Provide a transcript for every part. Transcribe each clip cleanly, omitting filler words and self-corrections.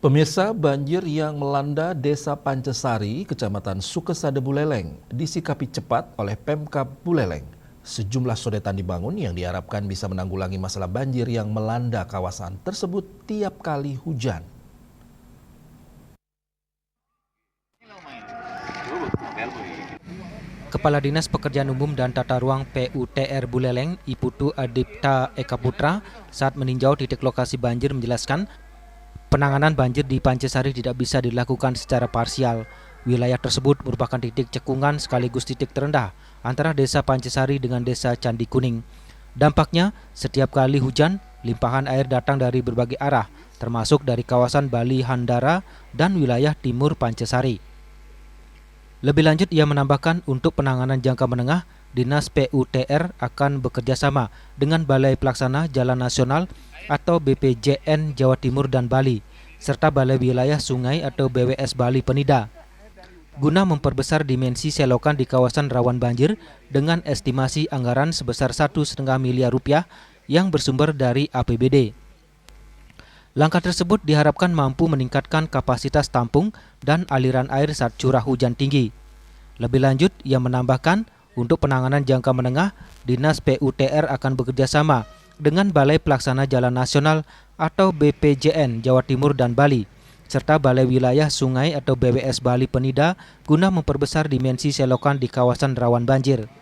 Pemirsa, banjir yang melanda Desa Pancesari, Kecamatan Sukesade Buleleng, disikapi cepat oleh Pemkab Buleleng. Sejumlah sodetan dibangun yang diharapkan bisa menanggulangi masalah banjir yang melanda kawasan tersebut tiap kali hujan. Kepala Dinas Pekerjaan Umum dan Tata Ruang PUTR Buleleng, Iputu Adipta Eka Putra, saat meninjau titik lokasi banjir menjelaskan penanganan banjir di Pancesari tidak bisa dilakukan secara parsial. Wilayah tersebut merupakan titik cekungan sekaligus titik terendah antara Desa Pancesari dengan Desa Candi Kuning. Dampaknya, setiap kali hujan, limpahan air datang dari berbagai arah, termasuk dari kawasan Bali Handara dan wilayah timur Pancesari. Lebih lanjut, ia menambahkan untuk penanganan jangka menengah, Dinas PUTR akan bekerja sama dengan Balai Pelaksana Jalan Nasional atau BPJN Jawa Timur dan Bali, serta Balai Wilayah Sungai atau BWS Bali Penida, guna memperbesar dimensi selokan di kawasan rawan banjir dengan estimasi anggaran sebesar 1,5 miliar rupiah yang bersumber dari APBD. Langkah tersebut diharapkan mampu meningkatkan kapasitas tampung dan aliran air saat curah hujan tinggi. Lebih lanjut, ia menambahkan untuk penanganan jangka menengah, Dinas PUTR akan bekerja sama dengan Balai Pelaksana Jalan Nasional atau BPJN Jawa Timur dan Bali, serta Balai Wilayah Sungai atau BWS Bali Penida guna memperbesar dimensi selokan di kawasan rawan banjir.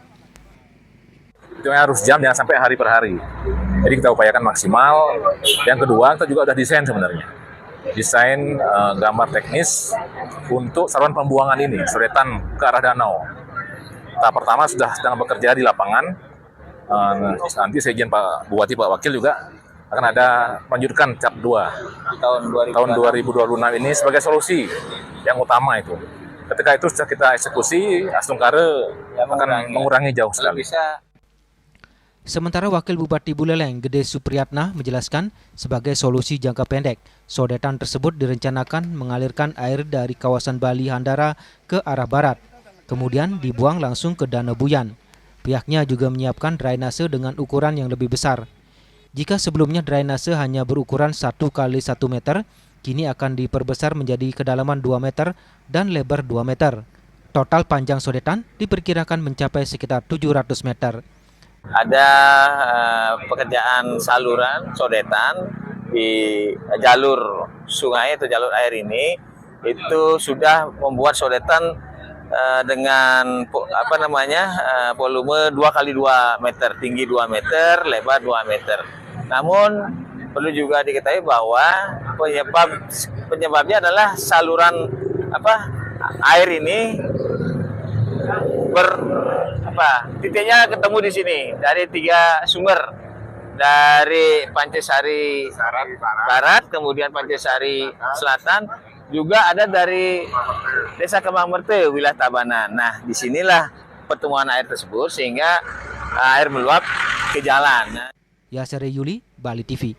Itu harus jam, jangan sampai hari per hari. Jadi kita upayakan maksimal. Yang kedua, kita juga udah desain sebenarnya. Desain gambar teknis untuk saluran pembuangan ini, sodetan ke arah danau. Tahap pertama sudah sedang bekerja di lapangan. Nanti saya izin Pak Bupati, Pak Wakil juga akan ada melanjutkan tahap 2 tahun 2026 ini sebagai solusi yang utama itu. Ketika itu sudah kita eksekusi, Astungkare akan mengurangi jauh sekali. Sementara Wakil Bupati Buleleng, Gede Supriyatna, menjelaskan sebagai solusi jangka pendek, sodetan tersebut direncanakan mengalirkan air dari kawasan Bali Handara ke arah barat, kemudian dibuang langsung ke Danau Buyan. Pihaknya juga menyiapkan drainase dengan ukuran yang lebih besar. Jika sebelumnya drainase hanya berukuran 1 kali 1 meter, kini akan diperbesar menjadi kedalaman 2 meter dan lebar 2 meter. Total panjang sodetan diperkirakan mencapai sekitar 700 meter. Ada pekerjaan saluran sodetan di jalur sungai atau jalur air ini, itu sudah membuat sodetan dengan volume 2 kali 2 meter, tinggi 2 meter, lebar 2 meter. Namun perlu juga diketahui bahwa penyebabnya adalah saluran air ini titiknya ketemu di sini dari 3 sumber, dari Pancesari Barat, kemudian Pancesari Selatan, juga ada dari Desa Kembang Merte, wilayah Tabanan. Nah, disinilah pertemuan air tersebut sehingga air meluap ke jalan. Yasir Yuli, Bali TV.